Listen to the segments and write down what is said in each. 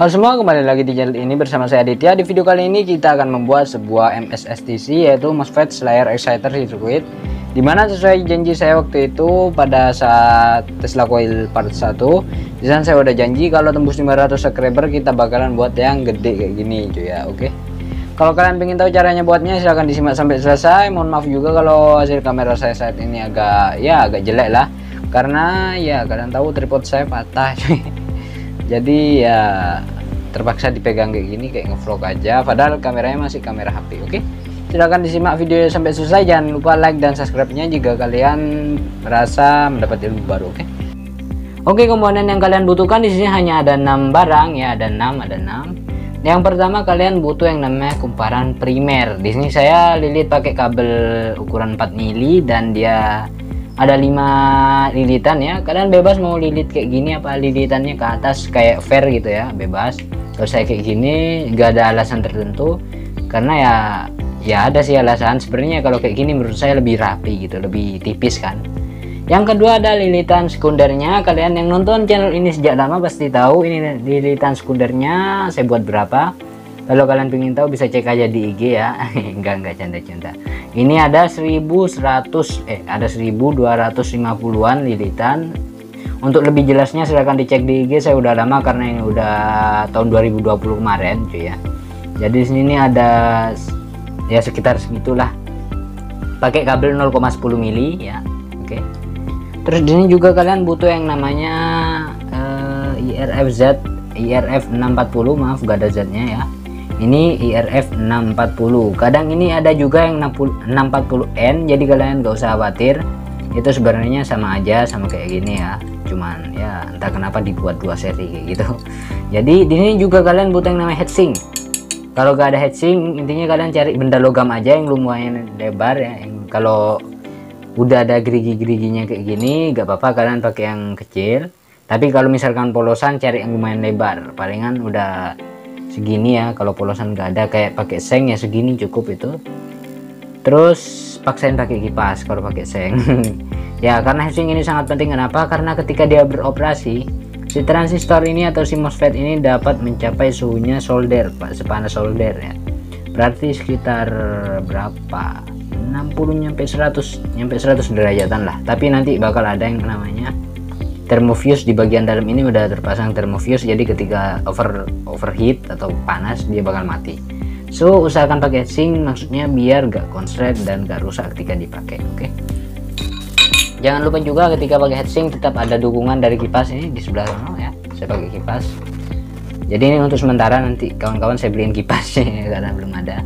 Halo semua, kembali lagi di channel ini bersama saya Aditya. Di video kali ini kita akan membuat sebuah MSSTC, yaitu MOSFET Layer Exciter Circuit, dimana sesuai janji saya waktu itu pada saat Tesla Coil part 1, di sana saya udah janji kalau tembus 500 subscriber kita bakalan buat yang gede kayak gini cuy ya. Oke, kalau kalian pengen tahu caranya buatnya silahkan disimak sampai selesai. Mohon maaf juga kalau hasil kamera saya saat ini agak jelek lah, karena ya kalian tahu tripod saya patah cuy. Jadi ya terpaksa dipegang kayak gini, kayak ngevlog aja, padahal kameranya masih kamera HP. Oke, silahkan disimak video sampai selesai. Jangan lupa like dan subscribe-nya jika kalian merasa mendapat ilmu baru. Oke, komponen yang kalian butuhkan di sini hanya ada 6 barang ya, ada 6. Yang pertama kalian butuh yang namanya kumparan primer. Di sini saya lilit pakai kabel ukuran 4 mili dan dia ada 5 lilitan ya. Kalian bebas mau lilit kayak gini apa lilitannya ke atas kayak fair gitu ya, bebas. Kalau saya kayak gini nggak ada alasan tertentu, karena ya ada sih alasan sebenarnya. Kalau kayak gini menurut saya lebih rapi gitu, lebih tipis kan. Yang kedua ada lilitan sekundernya. Kalian yang nonton channel ini sejak lama pasti tahu ini lilitan sekundernya saya buat berapa. Kalau kalian pengen tahu bisa cek aja di IG ya. enggak canda-canda. Ini ada 1250-an lilitan. Untuk lebih jelasnya silahkan dicek di IG saya, udah lama karena ini udah tahun 2020 kemarin cuy ya. Jadi di sini ada ya sekitar segitulah. Pakai kabel 0,10 mili ya. Oke. Terus di sini juga kalian butuh yang namanya IRF 640, maaf gak ada Z-nya ya. Ini IRF 640. Kadang ini ada juga yang 640N, jadi kalian gak usah khawatir. Itu sebenarnya sama aja, sama kayak gini ya. Cuman ya entah kenapa dibuat 2 seri kayak gitu. Jadi di sini juga kalian butuh yang namanya heatsink. Kalau gak ada heatsink, intinya kalian cari benda logam aja yang lumayan lebar ya. Yang kalau udah ada gerigi-geriginya kayak gini gak apa-apa, kalian pakai yang kecil. Tapi kalau misalkan polosan cari yang lumayan lebar, palingan udah segini ya. Kalau polosan gak ada, kayak pakai seng ya segini cukup itu. Terus paksain pakai kipas kalau pakai seng. Ya karena heatsink ini sangat penting. Kenapa? Karena ketika dia beroperasi, si transistor ini atau si MOSFET ini dapat mencapai suhunya solder, sepanas solder ya. Berarti sekitar berapa? 60 nyampe 100 derajatan lah. Tapi nanti bakal ada yang namanya thermofuse di bagian dalam ini, udah terpasang thermofuse, jadi ketika overheat atau panas dia bakal mati. So usahakan pakai heatsink, maksudnya biar gak konslet dan gak rusak ketika dipakai. Oke. Jangan lupa juga ketika pakai heatsink tetap ada dukungan dari kipas ini di sebelah sana ya. Saya pakai kipas. Jadi ini untuk sementara, nanti kawan-kawan saya beliin kipasnya karena belum ada.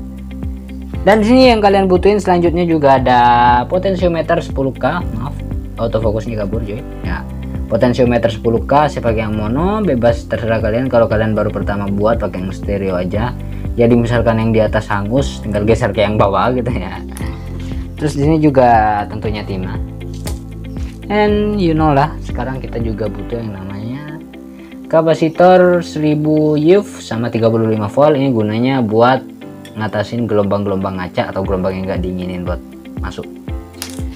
Dan di sini yang kalian butuhin selanjutnya juga ada potensiometer 10K. Maaf, autofokusnya kabur cuy. Ya. Potensiometer 10K saya pakai yang mono, bebas terserah kalian. Kalau kalian baru pertama buat pakai yang stereo aja. Jadi misalkan yang di atas hangus tinggal geser ke yang bawah gitu ya. Terus di sini juga tentunya timah. And you know lah, sekarang kita juga butuh yang namanya kapasitor 1000 UF sama 35 volt. Ini gunanya buat ngatasin gelombang-gelombang ngaca atau gelombang yang gak diinginin buat masuk.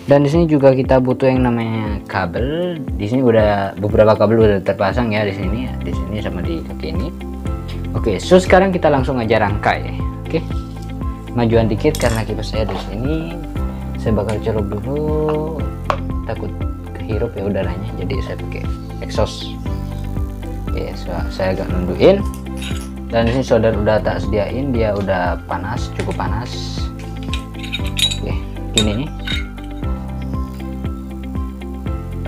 Dan di sini juga kita butuh yang namanya kabel. Di sini udah beberapa kabel udah terpasang ya, di sini sama di kaki ini. Oke, so sekarang kita langsung aja rangkai. Oke, majuan dikit karena kipas saya di sini. Saya bakal celup dulu, takut kehirup ya udaranya, jadi saya pakai exhaust. Oke, saya agak nundukin. Dan ini solder udah tak sediain, dia udah panas, cukup panas. Oke, gini nih.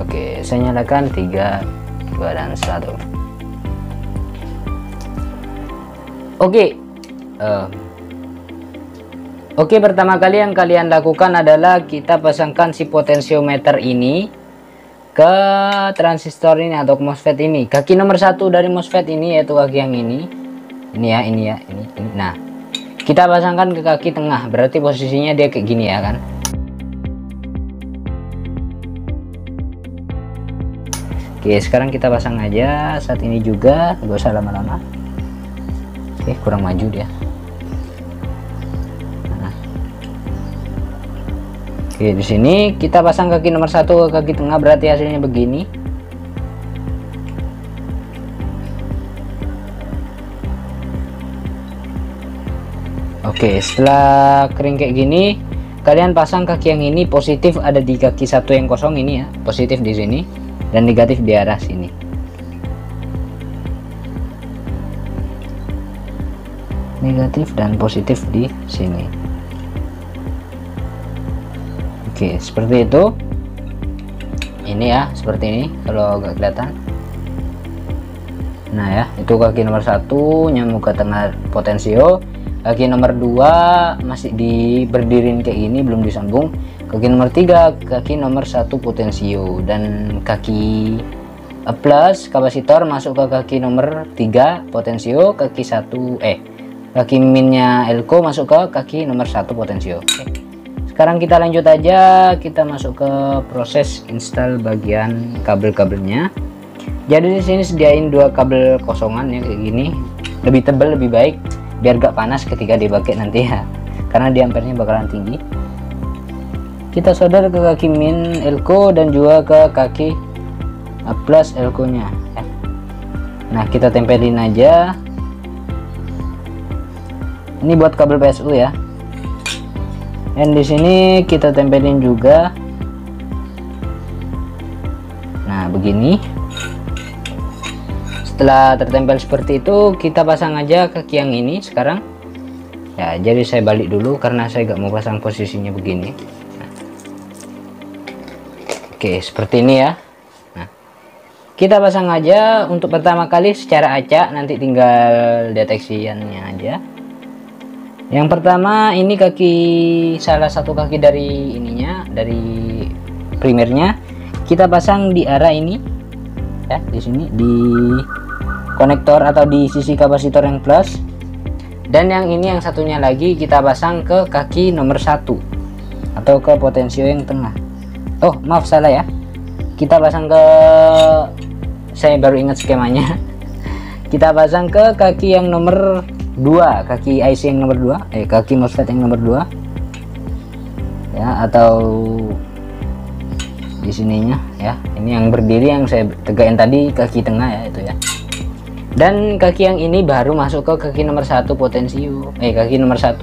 Oke, saya nyalakan 3, 2, dan 1. Oke, pertama kali yang kalian lakukan adalah kita pasangkan si potensiometer ini ke transistor ini atau ke MOSFET ini. Kaki nomor 1 dari MOSFET ini yaitu kaki yang ini. Ini. Nah, kita pasangkan ke kaki tengah, berarti posisinya dia kayak gini ya kan. Oke, sekarang kita pasang aja saat ini juga, gak usah lama-lama. Oke, kurang maju dia. Oke, di sini kita pasang kaki nomor 1 ke kaki tengah, berarti hasilnya begini. Oke, setelah kering kayak gini, kalian pasang kaki yang ini positif ada di kaki satu yang kosong ini ya, positif di sini dan negatif di arah sini. Negatif dan positif di sini. Oke, seperti itu. Ini ya, seperti ini kalau agak kelihatan. Nah ya, itu kaki nomor 1 nyambung ke tengah potensio. Kaki nomor 2 masih berdiriin kayak gini, belum disambung. Kaki nomor 3 kaki nomor 1 potensio, dan kaki plus kapasitor masuk ke kaki nomor 3 potensio, kaki minnya elko masuk ke kaki nomor 1 potensio. Oke. Sekarang kita lanjut aja, kita masuk ke proses install bagian kabel-kabelnya. Jadi di sini sediain 2 kabel kosongan ya kayak gini, lebih tebal lebih baik biar gak panas ketika dipakai nanti ya, karena di ampernya bakalan tinggi. Kita solder ke kaki min elko dan juga ke kaki plus elko nya ya. Nah, kita tempelin aja. Ini buat kabel PSU ya. Dan di sini kita tempelin juga. Nah, begini. Setelah tertempel seperti itu, kita pasang aja kaki yang ini sekarang. Ya, jadi saya balik dulu karena saya gak mau pasang posisinya begini. Nah. Oke, seperti ini ya. Nah, kita pasang aja untuk pertama kali secara acak, nanti tinggal deteksiannya aja. Yang pertama ini salah satu kaki dari ininya, dari primernya kita pasang di arah ini ya, di sini di konektor atau di sisi kapasitor yang plus, dan yang ini yang satunya lagi kita pasang ke kaki nomor 1 atau ke potensio yang tengah. Oh maaf, salah ya, kita pasang ke, saya baru ingat skemanya. Kita pasang ke kaki yang nomor 2, kaki IC yang nomor 2, kaki MOSFET yang nomor 2 ya, atau di sininya ya. Ini yang berdiri yang saya tegain tadi kaki tengah ya, itu ya. Dan kaki yang ini baru masuk ke kaki nomor 1 potensio, kaki nomor 1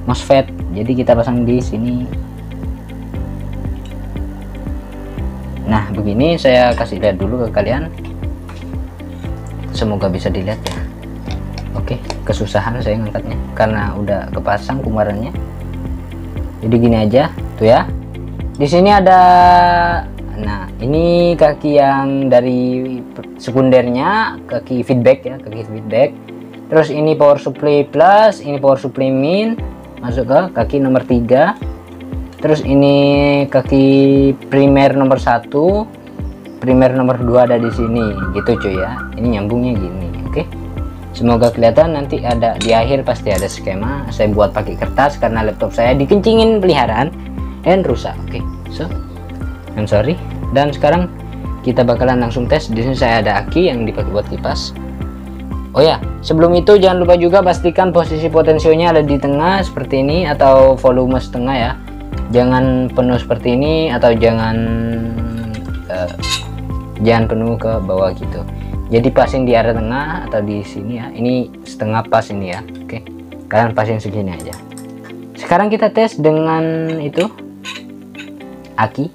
MOSFET. Jadi kita pasang di sini. Nah, begini saya kasih lihat dulu ke kalian. Semoga bisa dilihat ya. Oke, kesusahan saya ngangkatnya karena udah kepasang kumarannya. Jadi gini aja tuh ya. Di sini ada, nah ini kaki yang dari sekundernya, kaki feedback ya, kaki feedback. Terus ini power supply plus, ini power supply min masuk ke kaki nomor 3. Terus ini kaki primer nomor 1, primer nomor 2 ada di sini gitu cuy ya. Ini nyambungnya gini. Oke. Semoga kelihatan, nanti ada di akhir pasti ada skema. Saya buat pakai kertas karena laptop saya dikencingin peliharaan dan rusak. Oke, so I'm sorry. Dan sekarang kita bakalan langsung tes. Di sini saya ada aki yang dipakai buat kipas. Oh ya, sebelum itu jangan lupa juga pastikan posisi potensionya ada di tengah seperti ini, atau volume setengah ya. Jangan penuh seperti ini, atau jangan penuh ke bawah gitu. Jadi pasin di arah tengah atau di sini ya. Ini setengah pas ini ya. Oke, kalian pasin segini aja. Sekarang kita tes dengan itu aki.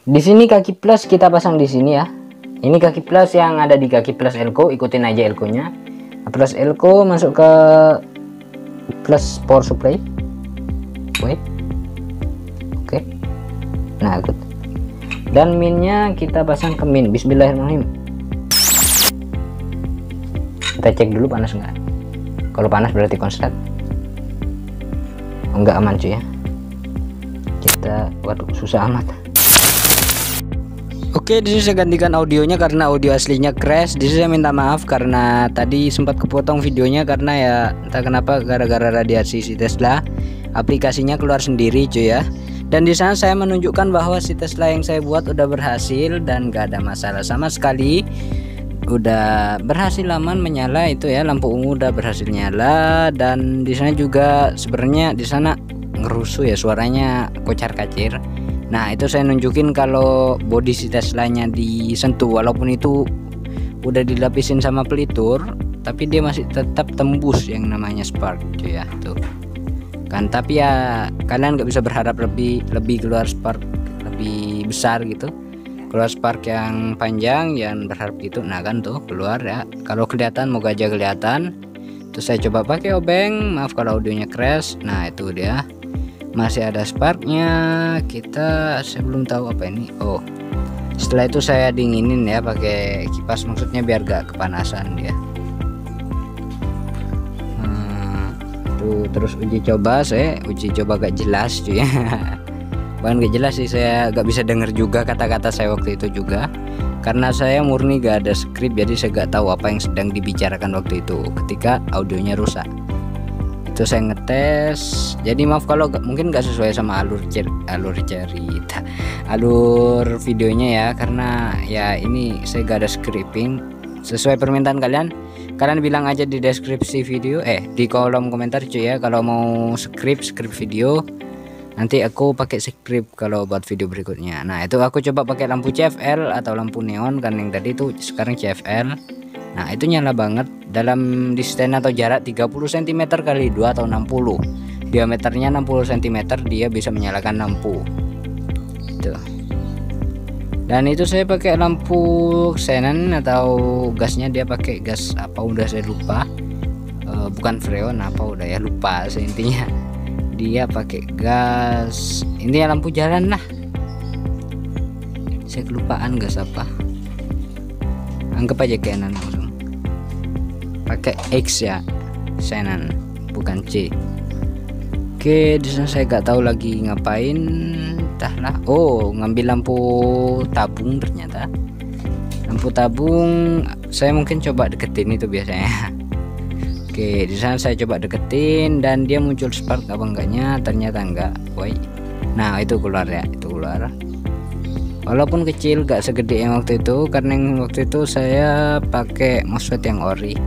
Di sini kaki plus kita pasang di sini ya. Ini kaki plus yang ada di kaki plus elko, ikutin aja elko-nya. Plus elko masuk ke plus power supply. Wait. Oke. Nah, good. Dan minnya kita pasang ke min. Bismillahirrahmanirrahim. Kita cek dulu panas enggak. Kalau panas berarti konslet. Enggak, aman cuy ya. Kita, waduh susah amat. Oke, di sini saya gantikan audionya karena audio aslinya crash. Di sini saya minta maaf karena tadi sempat kepotong videonya karena ya entah kenapa gara-gara radiasi si Tesla aplikasinya keluar sendiri cuy ya. Dan di sana saya menunjukkan bahwa si Tesla yang saya buat udah berhasil dan gak ada masalah sama sekali. Udah berhasil aman menyala itu ya, lampu ungu udah berhasil nyala. Dan di sana juga sebenarnya di sana ngerusuh ya, suaranya kocar-kacir. Nah, itu saya nunjukin kalau bodi si Teslanya disentuh, walaupun itu udah dilapisin sama pelitur, tapi dia masih tetap tembus yang namanya spark cuy ya, tuh kan. Tapi ya kalian nggak bisa berharap lebih keluar spark lebih besar gitu, keluar spark yang panjang, yang berharap gitu. Nah kan tuh keluar ya, kalau kelihatan moga aja kelihatan. Terus saya coba pakai obeng, maaf kalau audionya crash. Nah itu dia, masih ada sparknya. Saya belum tahu apa ini. Oh, setelah itu saya dinginin ya pakai kipas, maksudnya biar gak kepanasan dia. Tuh terus saya uji coba gak jelas cuy ya. Bukan gak jelas sih, saya gak bisa denger juga kata-kata saya waktu itu juga, karena saya murni gak ada skrip, jadi saya gak tahu apa yang sedang dibicarakan waktu itu ketika audionya rusak. Itu saya ngetes, jadi maaf kalau mungkin gak sesuai sama alur videonya ya, karena ya ini saya gak ada scripting. Sesuai permintaan kalian bilang aja di deskripsi video, di kolom komentar cuy ya, kalau mau skrip video. Nanti aku pakai script kalau buat video berikutnya. Nah itu aku coba pakai lampu CFL atau lampu neon kan, yang tadi itu sekarang CFL. Nah itu nyala banget dalam distance atau jarak 30 cm kali 2 atau 60, diameternya 60 cm, dia bisa menyalakan lampu itu. Dan itu saya pakai lampu xenon atau gasnya dia pakai gas apa udah saya lupa, bukan freon apa udah ya lupa saya, intinya dia pakai gas, intinya lampu jalan lah, saya kelupaan gas apa, anggap aja Canon langsung, pakai X ya, xenon bukan C. Oke, di sana saya gak tahu lagi ngapain, entahlah. Oh, ngambil lampu tabung, ternyata lampu tabung saya mungkin coba deketin itu biasanya. Oke, di sana saya coba deketin dan dia muncul spark apa enggaknya, ternyata enggak. Woi. Nah, itu keluar ya, itu keluar. Walaupun kecil, gak segede yang waktu itu, karena yang waktu itu saya pakai MOSFET yang ori.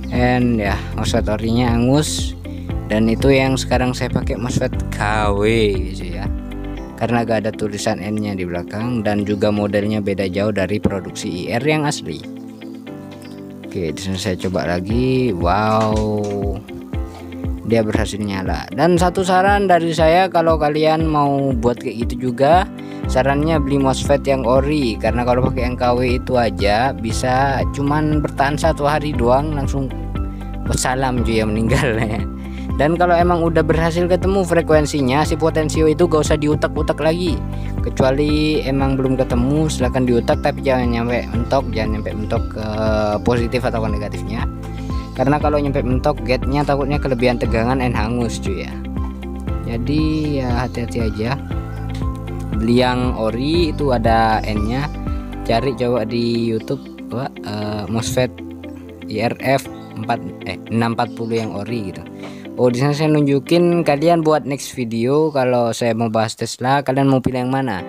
And ya, MOSFET orinya angus. Dan itu yang sekarang saya pakai MOSFET KW gitu ya. Karena gak ada tulisan N-nya di belakang, dan juga modelnya beda jauh dari produksi IR yang asli. Oke, di sini saya coba lagi. Wow, dia berhasil nyala. Dan satu saran dari saya, kalau kalian mau buat kayak gitu juga, sarannya beli MOSFET yang ori, karena kalau pakai yang KW itu aja bisa cuman bertahan 1 hari doang, langsung wassalam cuy ya, meninggal ya. Dan kalau emang udah berhasil ketemu frekuensinya, si potensio itu gak usah diutak-utak lagi, kecuali emang belum ketemu silahkan diutak, tapi jangan nyampe mentok ke positif atau ke negatifnya, karena kalau nyampe mentok gate-nya takutnya kelebihan tegangan and hangus cuy ya. Jadi ya hati-hati aja, beli yang ori itu ada N-nya, cari coba di YouTube MOSFET IRF 640 yang ori gitu. Oh, di sana saya nunjukin kalian buat next video. Kalau saya mau bahas Tesla, kalian mau pilih yang mana?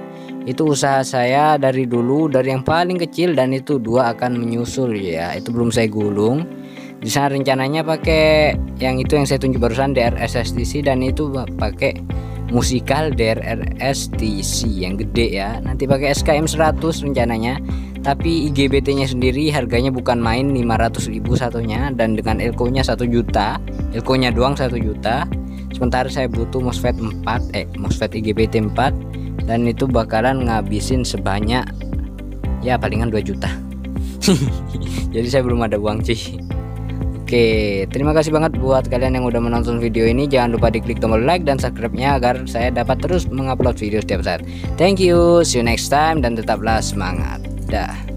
Itu usaha saya dari dulu, dari yang paling kecil, dan itu 2 akan menyusul ya. Itu belum saya gulung. Di sana rencananya pakai yang itu yang saya tunjuk barusan, DRS STC, dan itu pakai musikal DRS-TC yang gede ya. Nanti pakai SKM 100 rencananya. Tapi IGBT-nya sendiri harganya bukan main, 500.000 satunya, dan dengan elko-nya 1 juta. Elko-nya doang 1 juta. Sementara saya butuh MOSFET 4, MOSFET IGBT 4, dan itu bakalan ngabisin sebanyak ya palingan 2 juta. Jadi saya belum ada uang sih. Oke, terima kasih banget buat kalian yang udah menonton video ini. Jangan lupa diklik tombol like dan subscribe-nya agar saya dapat terus mengupload video setiap saat. Thank you, see you next time, dan tetaplah semangat. Dah.